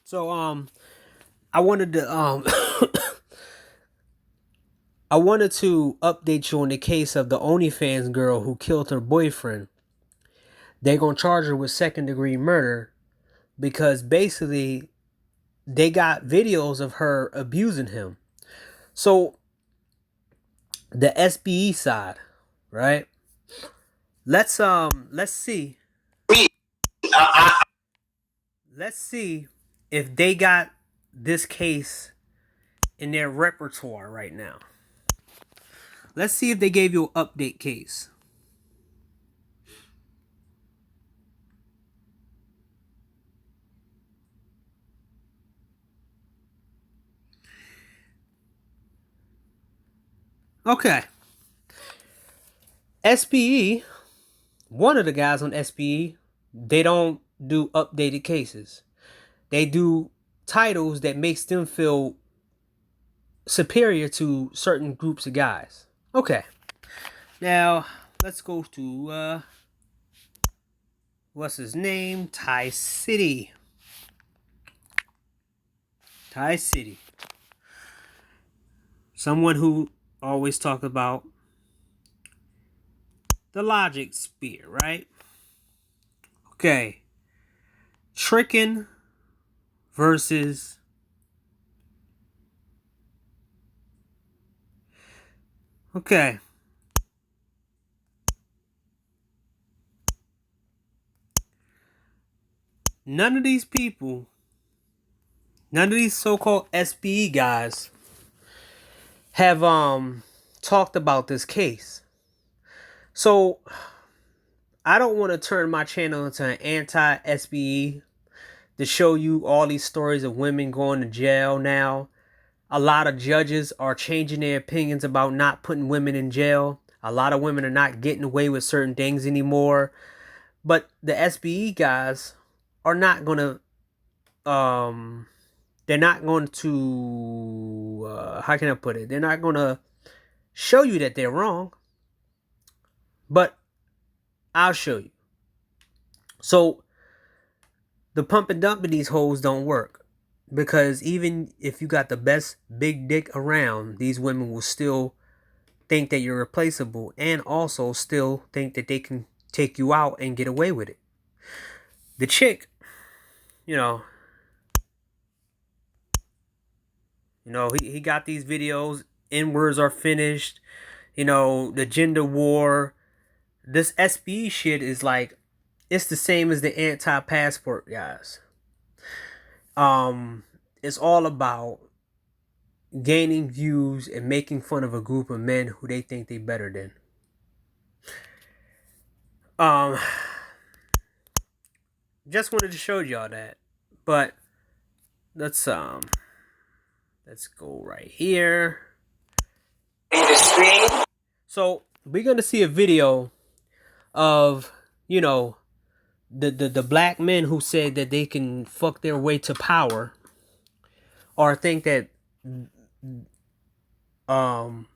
So I wanted to I wanted to update you on the case of the OnlyFans girl who killed her boyfriend. They're gonna charge her with second degree murder because basically they got videos of her abusing him. So the SBE side, right? Let's see. Let's see if they got this case in their repertoire right now. Let's see if they gave you an update case. Okay. SBE, one of the guys on SBE, they don't do updated cases. They do titles that makes them feel superior to certain groups of guys. Okay. Now, let's go to what's his name? Thai City. Thai City. Someone who always talk about the logic spear, right? Okay. Tricking versus okay. None of these people, none of these so-called SBE guys have talked about this case. So I don't want to turn my channel into an anti-SBE to show you all these stories of women going to jail now. A lot of judges are changing their opinions about not putting women in jail. A lot of women are not getting away with certain things anymore. But the SBE guys are not going to, they're not going to, how can I put it? They're not going to show you that they're wrong. But I'll show you. So the pump and dump of these hoes don't work. Because even if you got the best big dick around, these women will still think that you're replaceable and also still think that they can take you out and get away with it. The chick, you know, he got these videos, N-words are finished, the gender war. This SBE shit is like, it's the same as the anti-passport guys. It's all about gaining views and making fun of a group of men who they think they better than. Just wanted to show y'all that. But let's go right here. So we're gonna see a video of, the black men who said that they can fuck their way to power, or think that the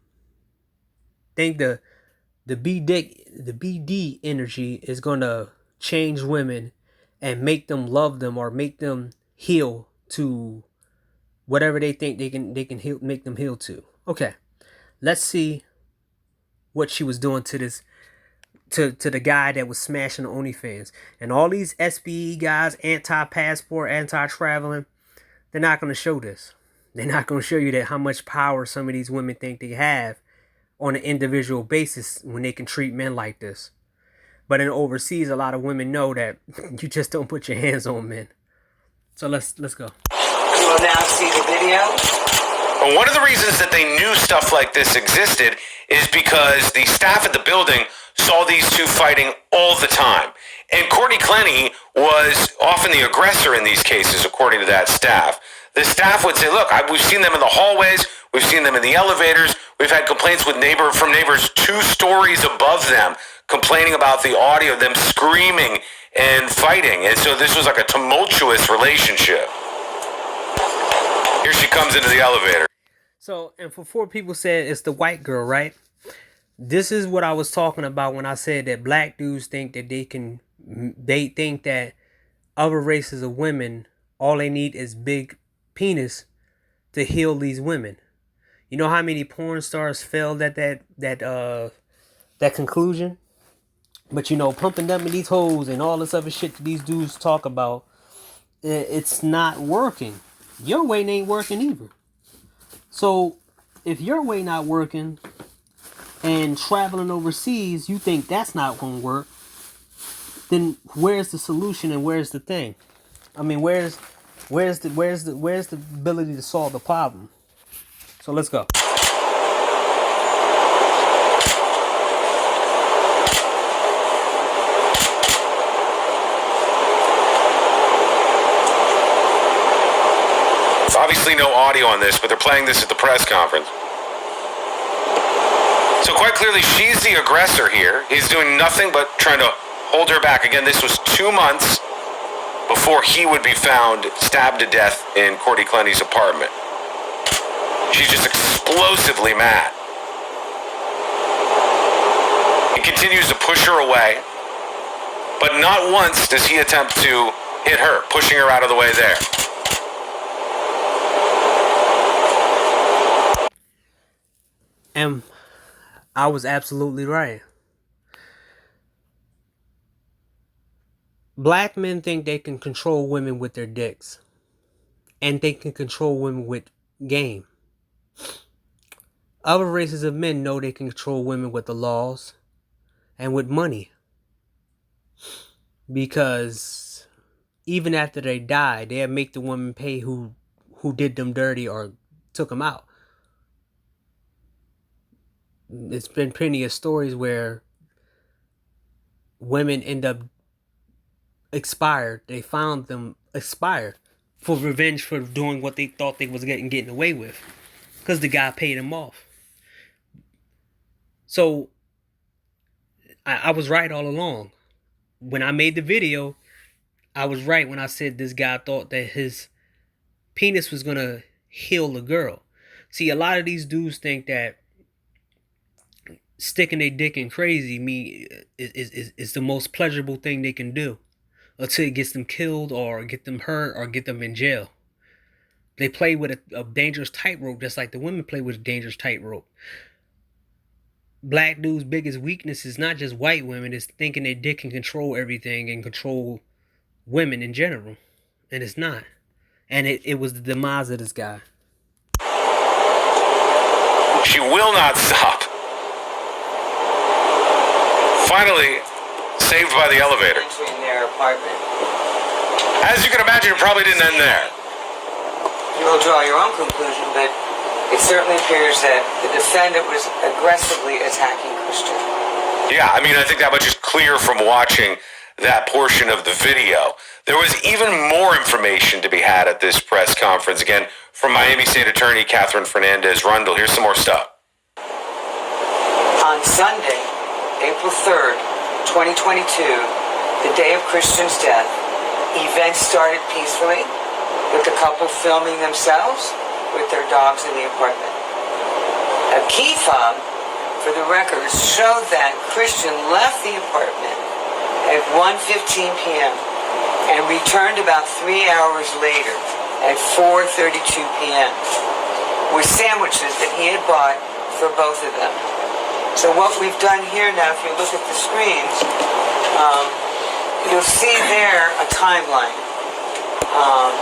BD energy is gonna change women and make them love them or make them heal to whatever they think they can heal, make them heal to. Okay, let's see what she was doing to this to the guy that was smashing the OnlyFans. And all these SBE guys, anti-passport, anti-traveling, they're not going to show this. They're not going to show you that how much power some of these women think they have on an individual basis when they can treat men like this. But in overseas, a lot of women know that you just don't put your hands on men. So let's go. You will now see the video. One of the reasons that they knew stuff like this existed is because the staff at the building saw these two fighting all the time. And Courtney Clenny was often the aggressor in these cases, according to that staff. The staff would say, look, we've seen them in the hallways, we've seen them in the elevators, we've had complaints from neighbors 2 stories above them, complaining about the audio of them screaming and fighting. And so this was like a tumultuous relationship. Here she comes into the elevator. So, and for 4 people said it's the white girl, right? This is what I was talking about when I said that black dudes think that they think that other races of women all they need is big penis to heal these women. You know how many porn stars failed at that conclusion? But you know, pumping them in these hoes and all this other shit that these dudes talk about, it's not working. Your way ain't working either. So if your way not working and traveling overseas, you think that's not gonna work, then where's the solution and where's the thing? I mean, where's the ability to solve the problem? So let's go. Obviously no audio on this, but they're playing this at the press conference. So quite clearly, she's the aggressor here. He's doing nothing but trying to hold her back. Again, this was 2 months before he would be found stabbed to death in Courtney Clenny's apartment. She's just explosively mad. He continues to push her away, but not once does he attempt to hit her, pushing her out of the way there. And I was absolutely right. Black men think they can control women with their dicks. And they can control women with game. Other races of men know they can control women with the laws and with money. Because even after they die, they'll make the woman pay who did them dirty or took them out. It's been plenty of stories where women end up expired. They found them expired for revenge for doing what they thought they was getting away with, because the guy paid them off. So I was right all along. When I made the video, I was right when I said this guy thought that his penis was gonna heal the girl. See, a lot of these dudes think that sticking their dick in crazy is the most pleasurable thing they can do until it gets them killed or get them hurt or get them in jail. They play with a dangerous tightrope just like the women play with a dangerous tightrope. Black dudes' biggest weakness is not just white women, it's thinking their dick can control everything and control women in general. And it's not. And it was the demise of this guy. She will not stop. Finally, saved by the elevator. Entering their apartment. As you can imagine, it probably didn't end there. You'll draw your own conclusion, but it certainly appears that the defendant was aggressively attacking Christian. Yeah, I mean, I think that much is clear from watching that portion of the video. There was even more information to be had at this press conference. Again, from Miami State Attorney Catherine Fernandez-Rundle. Here's some more stuff. On Sunday, April 3rd, 2022, the day of Christian's death, events started peacefully, with the couple filming themselves with their dogs in the apartment. A key fob for the records showed that Christian left the apartment at 1:15 p.m. and returned about 3 hours later at 4:32 p.m. with sandwiches that he had bought for both of them. So what we've done here now, if you look at the screens, you'll see there a timeline.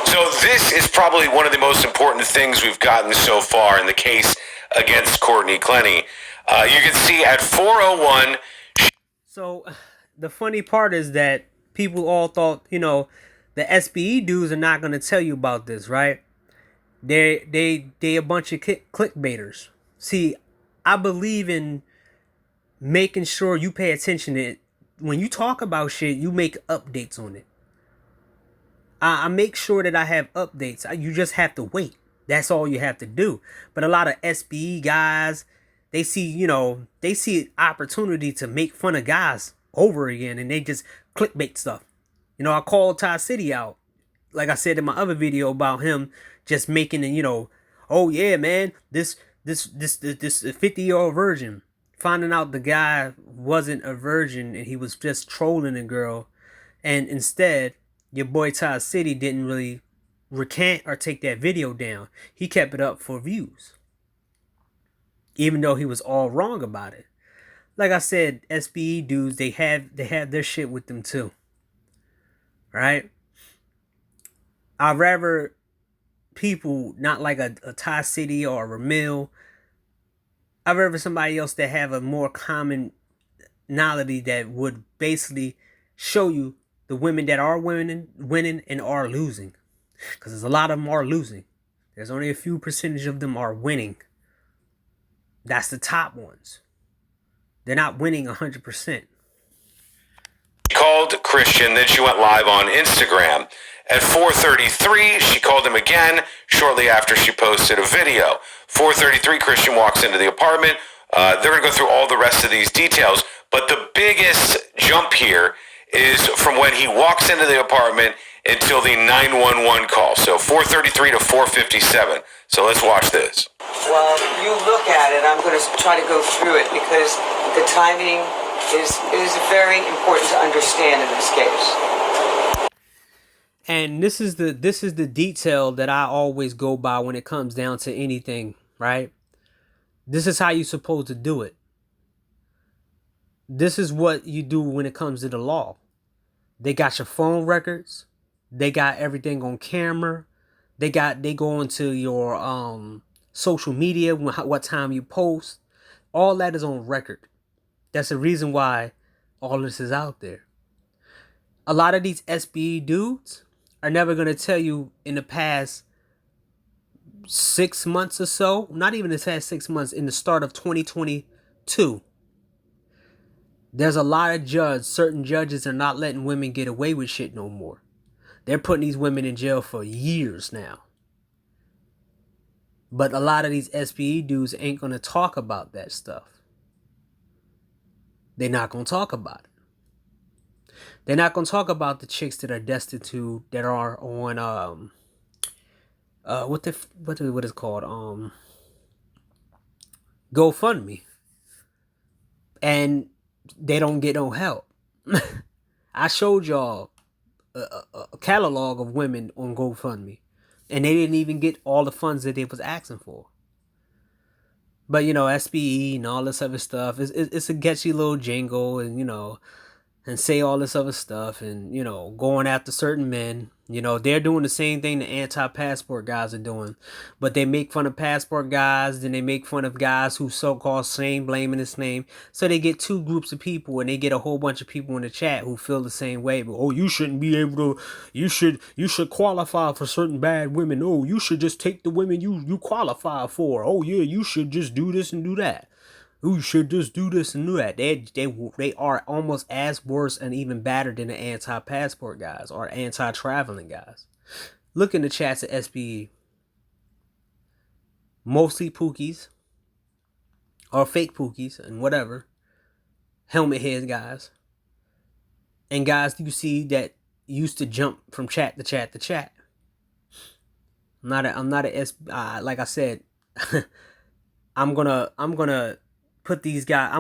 So this is probably one of the most important things we've gotten so far in the case against Courtney Clenny. You can see at 4:01. So the funny part is that people all thought, you know, the SBE dudes are not going to tell you about this, right? They a bunch of clickbaiters. See, I believe in making sure you pay attention to it. When you talk about shit, you make updates on it. I make sure that I have updates. You just have to wait. That's all you have to do. But a lot of SBE guys, they see opportunity to make fun of guys over again, and they just clickbait stuff. You know, I called Ty City out, like I said in my other video about him just making it, you know, oh yeah, man, this 50-year-old virgin. Finding out the guy wasn't a virgin and he was just trolling a girl. And instead, your boy Ty City didn't really recant or take that video down. He kept it up for views, even though he was all wrong about it. Like I said, SBE dudes, they have their shit with them too, right? I'd rather people not like a Ty City or a Ramil. I'd rather somebody else that have a more commonality that would basically show you the women that are winning and are losing. Because there's a lot of them are losing. There's only a few percentage of them are winning. That's the top ones. They're not winning 100%. She called Christian, then she went live on Instagram. At 4:33, she called him again shortly after she posted a video. 4:33, Christian walks into the apartment. They're going to go through all the rest of these details, but the biggest jump here is from when he walks into the apartment until the 911 call. So 4:33 to 4:57. So let's watch this. Well, you look at it. I'm going to try to go through it because the timing is very important to understand in this case. And this is the detail that I always go by when it comes down to anything, right? This is how you're supposed to do it. This is what you do when it comes to the law. They got your phone records. They got everything on camera. They go into your social media, what time you post. All that is on record. That's the reason why all this is out there. A lot of these SBE dudes are never going to tell you in the past 6 months or so, not even the past 6 months, in the start of 2022, there's a lot of certain judges are not letting women get away with shit no more. They're putting these women in jail for years now. But a lot of these SBE dudes ain't going to talk about that stuff. They're not going to talk about it. They're not going to talk about the chicks that are destitute, that are on what is it called? GoFundMe. And they don't get no help. I showed y'all a catalog of women on GoFundMe, and they didn't even get all the funds that they was asking for. But SBE and all this other stuff, it's a catchy little jingle, and and say all this other stuff, and going after certain men. They're doing the same thing the anti-passport guys are doing, but they make fun of passport guys, then they make fun of guys who so-called blaming his name. So they get two groups of people, and they get a whole bunch of people in the chat who feel the same way. But, oh, you shouldn't be able to. You should qualify for certain bad women. Oh, you should just take the women you qualify for. Oh yeah, you should just do this and do that. You should just do this and do that. They are almost as worse and even badder than the anti-passport guys or anti-traveling guys. Look in the chats at SBE. Mostly pookies or fake pookies and whatever. Helmet heads guys. And guys you see that used to jump from chat to chat to chat. I'm not a like I said, I'm gonna put these guys,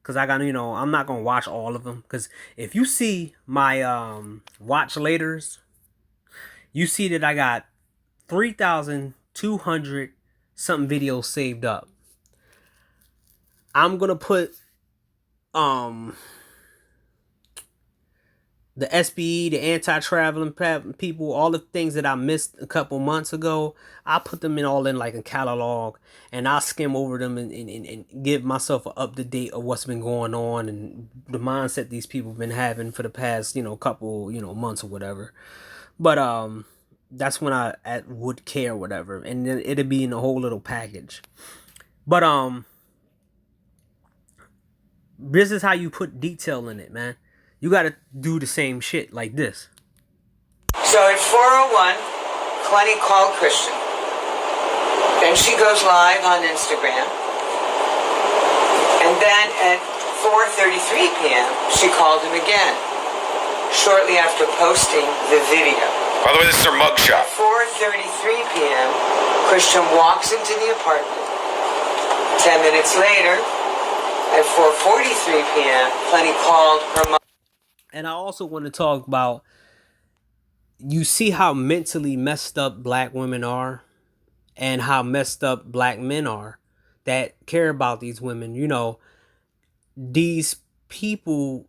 because I got, I'm not going to watch all of them. Because if you see my watch laters, you see that I got 3,200 something videos saved up. I'm going to put the SBE, the anti-traveling people, all the things that I missed a couple months ago, I put them all in like a catalog, and I'll skim over them and give myself an up-to-date of what's been going on and the mindset these people have been having for the past, couple, months or whatever. But that's when I would care or whatever, and then it'll be in a whole little package. But this is how you put detail in it, man. You gotta do the same shit like this. So at 4:01, Clenny called Christian. Then she goes live on Instagram. And then at 4:33 p.m., she called him again, shortly after posting the video. By the way, this is her mugshot. 4:33 p.m., Christian walks into the apartment. 10 minutes later, at 4:43 p.m., Clenny called her mother. And I also want to talk about you see how mentally messed up black women are and how messed up black men are that care about these women. You know, these people,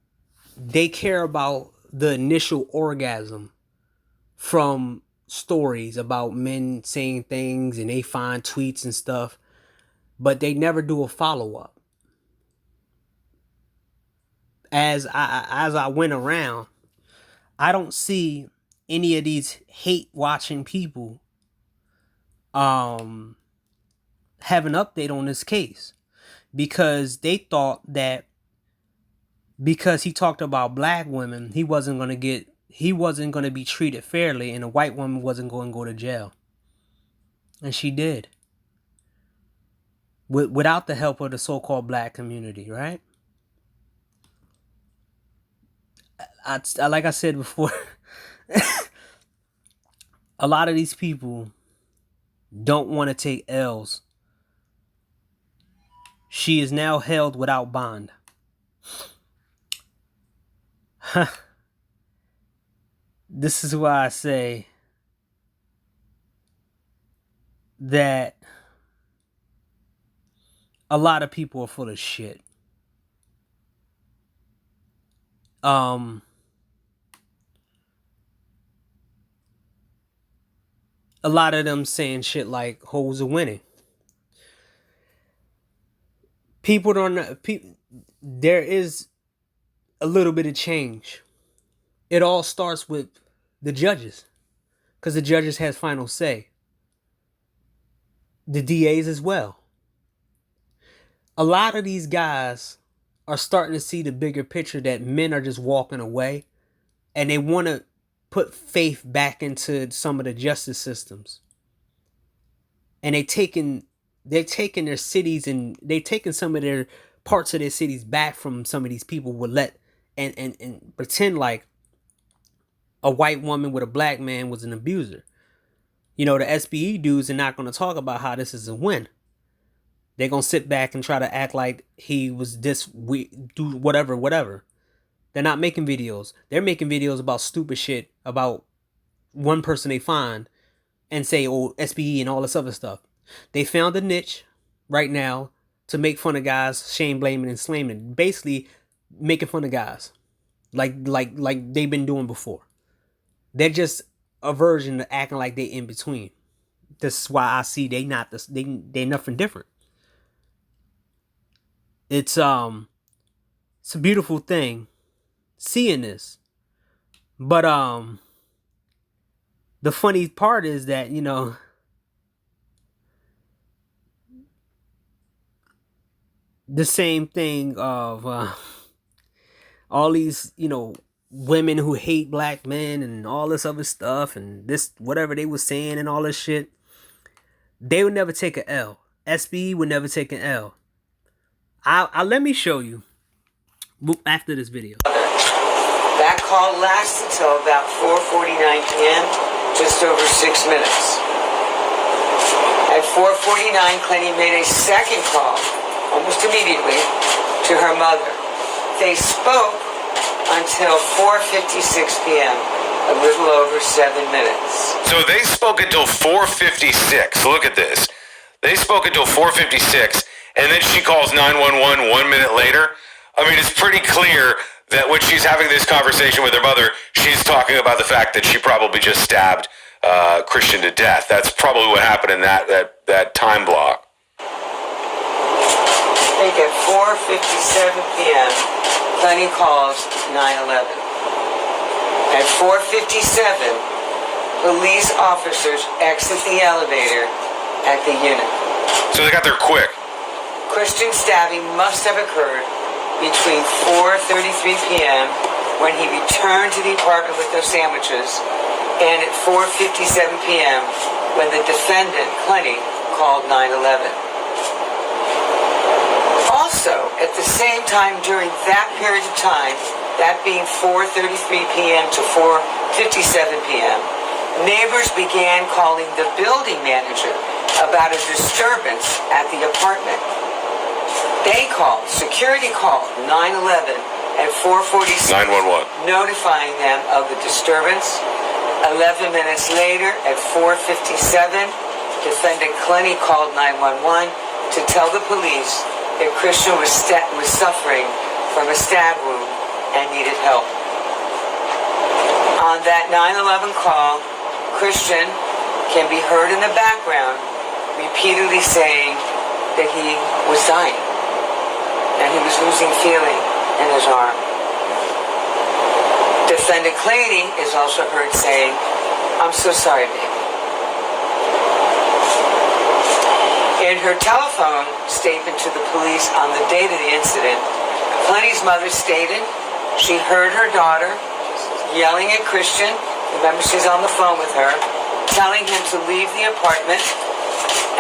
they care about the initial orgasm from stories about men saying things, and they find tweets and stuff, but they never do a follow-up. As I went around, I don't see any of these hate watching people have an update on this case, because they thought that because he talked about black women, he wasn't going to be treated fairly, and a white woman wasn't going to go to jail. And she did. Without the help of the so-called black community, right? Like I said before, a lot of these people don't want to take L's. She is now held without bond. This is why I say that a lot of people are full of shit. A lot of them saying shit like hoes are winning. People don't know. There is a little bit of change. It all starts with the judges, because the judges has final say. The DAs as well. A lot of these guys are starting to see the bigger picture, that men are just walking away, and they want to put faith back into some of the justice systems. And they're taking their cities, and they're taking some of their parts of their cities back from some of these people and pretend like a white woman with a black man was an abuser. You know, the SBE dudes are not going to talk about how this is a win. They're going to sit back and try to act like he was do whatever. They're not making videos. They're making videos about stupid shit, about one person they find and say, oh, SBE and all this other stuff. They found a niche right now to make fun of guys, shame, blaming, and slamming. Basically making fun of guys like they've been doing before. They're just a version of acting like they in between. This is why I see they're nothing different. It's a beautiful thing seeing this. But the funny part is that, you know, the same thing of all these, you know, women who hate black men and all this other stuff, and this whatever they were saying and all this shit, they would never take an L. SBE would never take an L. I'll let me show you after this video. That call lasted until about 4:49 p.m., just over 6 minutes. At 4:49, Clenny made a second call, almost immediately, to her mother. They spoke until 4:56 p.m., a little over 7 minutes. So they spoke until 4:56. Look at this. They spoke until 4:56, and then she calls 911 1 minute later. I mean, it's pretty clear that when she's having this conversation with her mother, she's talking about the fact that she probably just stabbed Christian to death. That's probably what happened in that time block. I think at 4:57 p.m., Clenny calls 911. At 4:57, police officers exit the elevator at the unit. So they got there quick. Christian stabbing must have occurred between 4:33 p.m. when he returned to the apartment with those sandwiches, and at 4:57 p.m. when the defendant, Clenny, called 911. Also, at the same time during that period of time, that being 4:33 p.m. to 4:57 p.m., neighbors began calling the building manager about a disturbance at the apartment. Security called 911 at 4:46, 911, notifying them of the disturbance. 11 minutes later, at 4:57, defendant Clenny called 911 to tell the police that Christian was suffering from a stab wound and needed help. On that 911 call, Christian can be heard in the background repeatedly saying that he was dying and he was losing feeling in his arm. Defendant Claney is also heard saying, "I'm so sorry, baby." In her telephone statement to the police on the date of the incident, Claney's mother stated she heard her daughter yelling at Christian, remember she's on the phone with her, telling him to leave the apartment,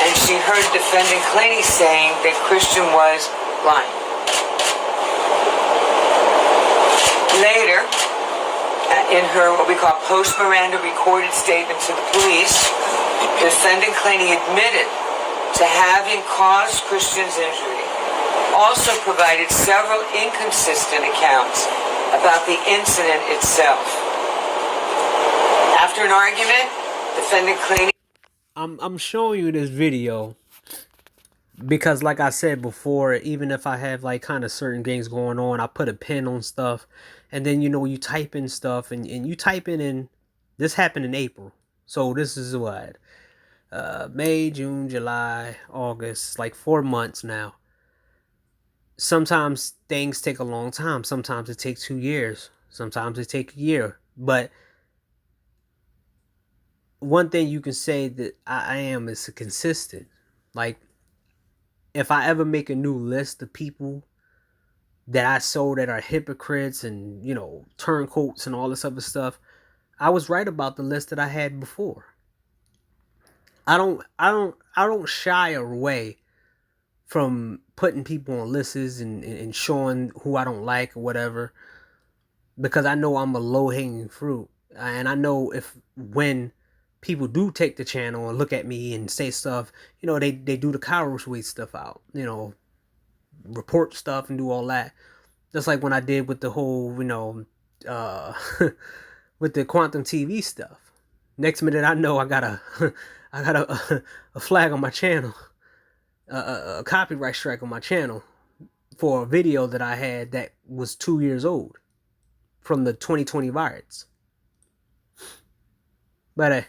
and she heard defendant Claney saying that Christian was lying. Later, in her what we call post-Miranda recorded statement to the police, defendant Claney admitted to having caused Christian's injury, also provided several inconsistent accounts about the incident itself. After an argument, defendant Claney... I'm showing you this video because, like I said before, even if I have like kind of certain things going on, I put a pin on stuff, and then you type in stuff, and you type in this happened in April, so this is what May, June, July, August, like 4 months now. Sometimes things take a long time. Sometimes it takes 2 years. Sometimes it takes a year. But one thing you can say that I am is consistent. Like, if I ever make a new list of people that I saw that are hypocrites and, turncoats and all this other stuff, I was right about the list that I had before. I don't shy away from putting people on lists and showing who I don't like or whatever, because I know I'm a low-hanging fruit. And I know when people do take the channel and look at me and say stuff, they do the coward's way stuff out, report stuff and do all that. Just like when I did with the whole, with the quantum TV stuff. Next minute I know I got a flag on my channel, a copyright strike on my channel for a video that I had that was 2 years old from the 2020 virus. But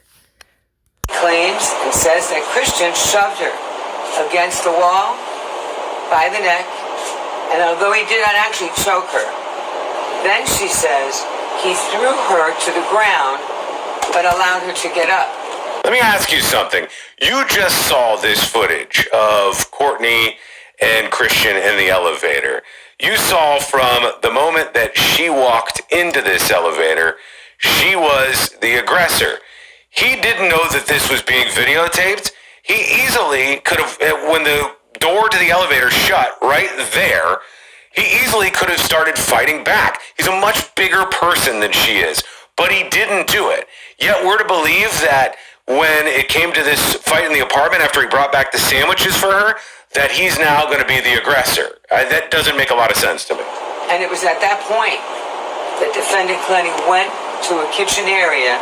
claims and says that Christian shoved her against the wall by the neck, and although he did not actually choke her, then she says he threw her to the ground but allowed her to get up. Let me ask you something. You just saw this footage of Courtney and Christian in the elevator. You saw from the moment that she walked into this elevator, she was the aggressor. He didn't know that this was being videotaped. He easily could have, when the door to the elevator shut right there, he easily could have started fighting back. He's a much bigger person than she is, but he didn't do it. Yet we're to believe that when it came to this fight in the apartment after he brought back the sandwiches for her, that he's now going to be the aggressor. That doesn't make a lot of sense to me. And it was at that point that defendant Clenny went to a kitchen area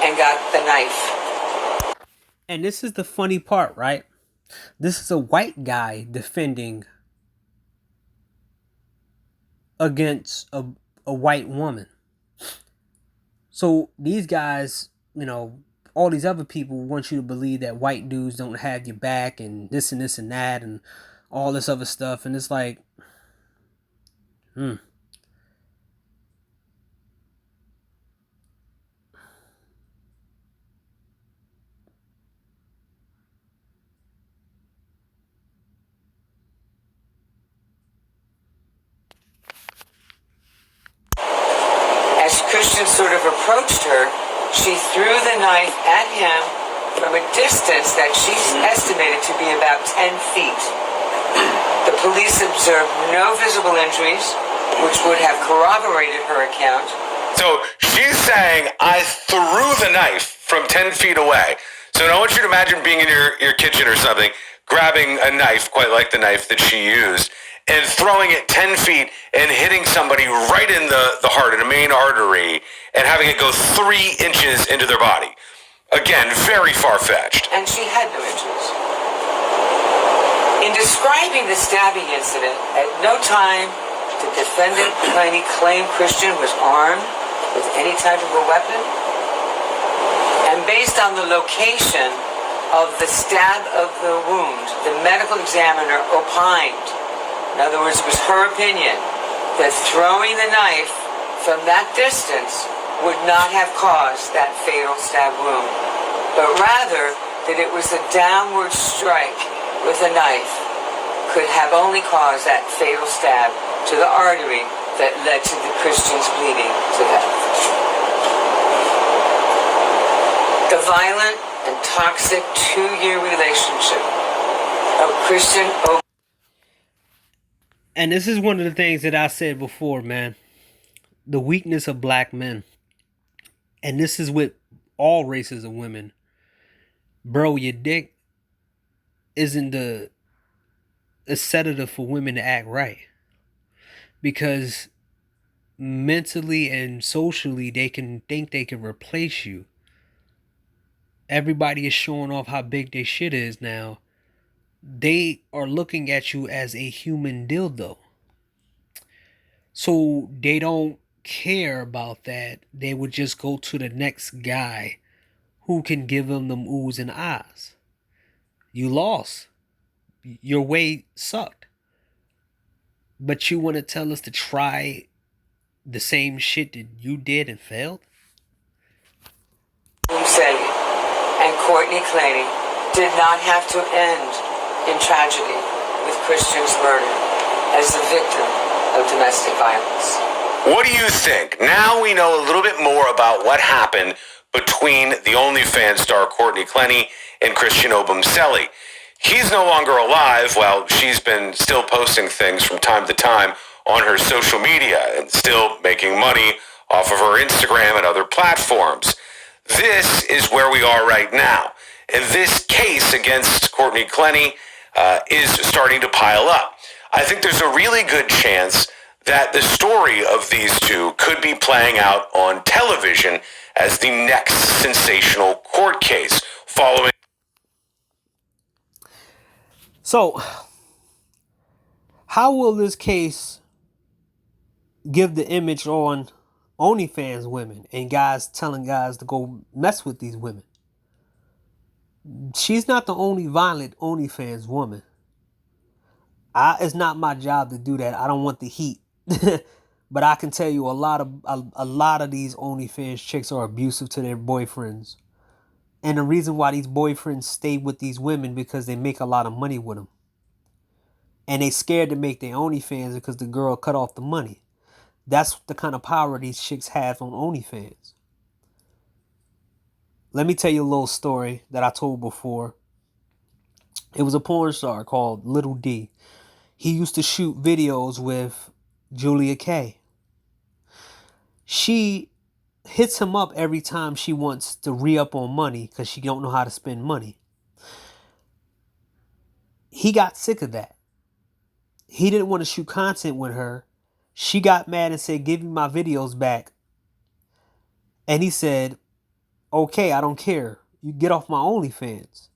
and got the knife. And this is the funny part, right? This is a white guy defending against a white woman. So these guys, all these other people want you to believe that white dudes don't have your back and this and that and all this other stuff. And it's like, As Christian sort of approached her, she threw the knife at him from a distance that she's estimated to be about 10 feet. The police observed no visible injuries, which would have corroborated her account. So she's saying, I threw the knife from 10 feet away. So I want you to imagine being in your kitchen or something, grabbing a knife, quite like the knife that she used, and throwing it 10 feet and hitting somebody right in the heart, in the main artery, and having it go 3 inches into their body. Again, very far-fetched. And she had no injuries. In describing the stabbing incident, at no time did defendant claim Christian was armed with any type of a weapon. And based on the location of the stab of the wound, the medical examiner opined, in other words, it was her opinion, that throwing the knife from that distance would not have caused that fatal stab wound, but rather that it was a downward strike with a knife could have only caused that fatal stab to the artery that led to the Christian's bleeding to death. The violent and toxic 2-year relationship of Christian. And this is one of the things that I said before, man. The weakness of black men. And this is with all races of women. Bro, your dick isn't a sedative for women to act right. Because mentally and socially, they can think they can replace you. Everybody is showing off how big their shit is now. They are looking at you as a human dildo. So they don't care about that. They would just go to the next guy who can give them oohs and ahs. You lost. Your way sucked. But you want to tell us to try the same shit that you did and failed? And Courtney Claney did not have to end in tragedy with Christian's murder as the victim of domestic violence. What do you think? Now we know a little bit more about what happened between the OnlyFans star Courtney Claney and Christian Obumseli. He's no longer alive while she's been still posting things from time to time on her social media and still making money off of her Instagram and other platforms. This is where we are right now. And this case against Courtney Claney is starting to pile up. I think there's a really good chance that the story of these two could be playing out on television as the next sensational court case following. So, how will this case give the image on OnlyFans women and guys telling guys to go mess with these women? She's not the only violent OnlyFans woman. It's not my job to do that. I don't want the heat. But I can tell you a lot of these OnlyFans chicks are abusive to their boyfriends. And the reason why these boyfriends stay with these women because they make a lot of money with them. And they scared to make their OnlyFans because the girl cut off the money. That's the kind of power these chicks have on OnlyFans. Let me tell you a little story that I told before. It was a porn star called Little D. He used to shoot videos with Julia Kay. She hits him up every time she wants to re-up on money because she don't know how to spend money. He got sick of that. He didn't want to shoot content with her. She got mad and said, "Give me my videos back." And he said, "Okay, I don't care. You get off my OnlyFans."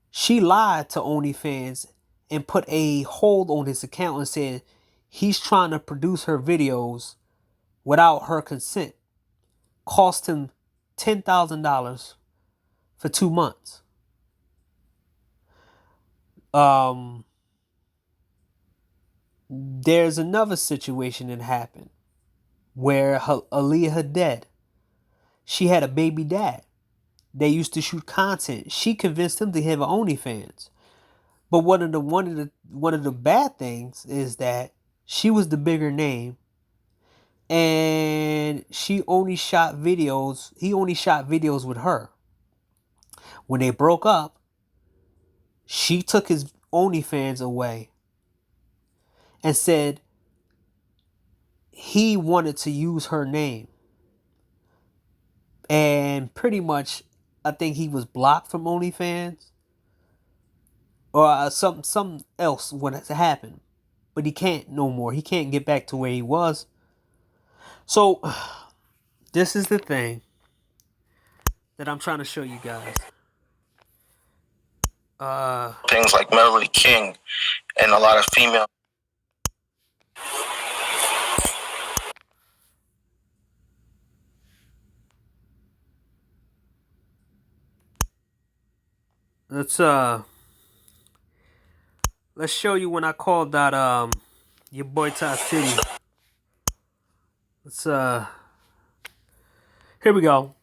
She lied to OnlyFans and put a hold on his account and said he's trying to produce her videos without her consent. Cost him $10,000 for 2 months. There's another situation that happened where Aaliyah Hadid, she had a baby dad. They used to shoot content. She convinced him to have an OnlyFans. But one of the bad things is that she was the bigger name. And he only shot videos with her. When they broke up, she took his OnlyFans away and said he wanted to use her name. And pretty much, I think he was blocked from OnlyFans. Or something else would have happened. but he can't no more. He can't get back to where he was. So this is the thing that I'm trying to show you guys. Things like Melody King and a lot of female. Let's show you when I called that your boy Todd City. Here we go.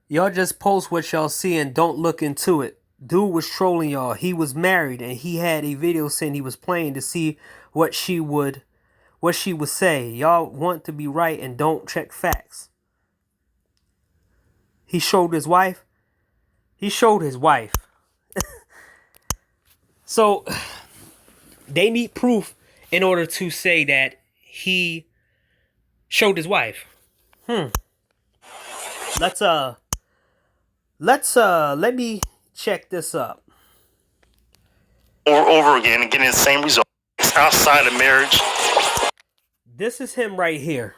Y'all just post what y'all see and don't look into it. Dude was trolling y'all. He was married and he had a video saying he was playing to see what she would say. Y'all want to be right and don't check facts. He showed his wife. He showed his wife. So they need proof in order to say that he showed his wife. Let me check this up. Over again and getting the same result. It's outside of marriage. This is him right here.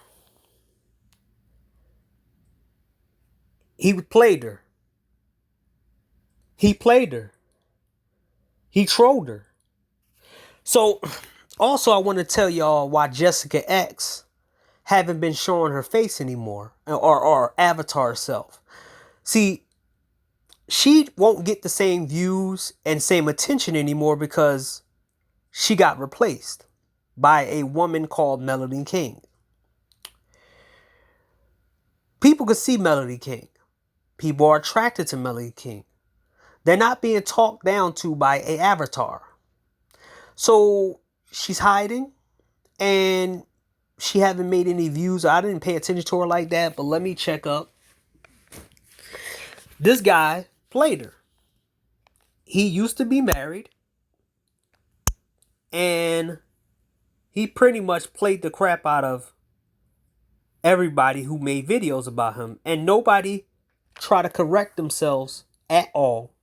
He played her. He played her. He trolled her. So, also I want to tell y'all why Jessica X haven't been showing her face anymore. Or avatar herself. See, she won't get the same views and same attention anymore because she got replaced by a woman called Melody King. People can see Melody King. People are attracted to Melody King. They're not being talked down to by an avatar. So she's hiding and she haven't made any views. I didn't pay attention to her like that, but let me check up. This guy played her. He used to be married and he pretty much played the crap out of everybody who made videos about him, and nobody tried to correct themselves at all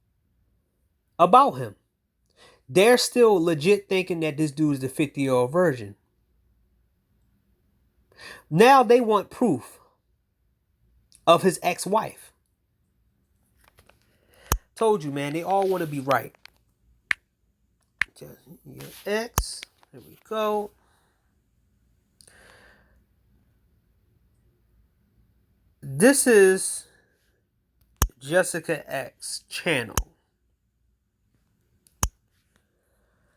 about him. They're still legit thinking that this dude is the 50-year-old virgin. Now they want proof of his ex-wife. Told you, man, they all want to be right. Just your ex. There we go. This is Jessica X channel.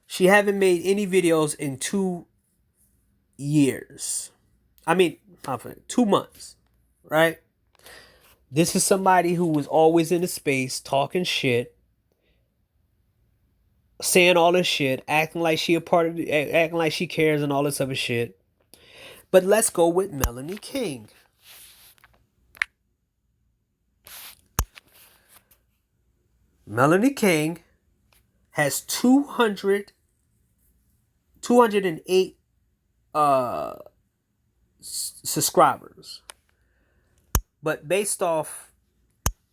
She haven't made any videos in 2 years. 2 months, right? This is somebody who was always in the space talking shit, saying all this shit, acting like she a part of it, acting like she cares and all this other shit. But let's go with Melanie King. Melanie King has 208 subscribers. But based off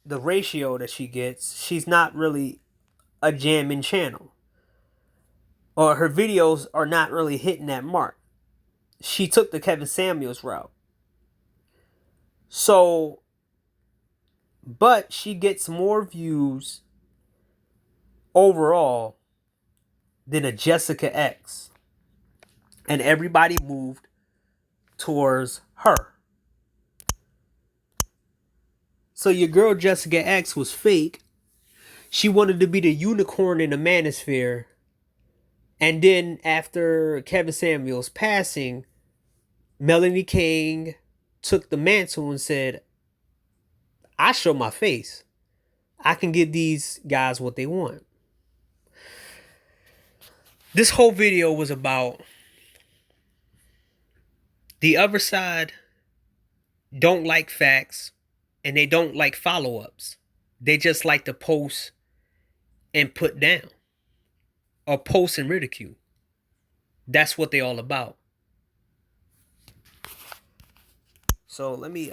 the ratio that she gets, she's not really a jamming channel. Or her videos are not really hitting that mark. She took the Kevin Samuels route. So, but she gets more views overall than a Jessica X. And everybody moved towards her. So your girl Jessica X was fake. She wanted to be the unicorn in the manosphere. And then after Kevin Samuels passing, Melanie King took the mantle and said, I show my face. I can give these guys what they want. This whole video was about the other side don't like facts and they don't like follow-ups. They just like to post and put down or post and ridicule. That's what they all about. So let me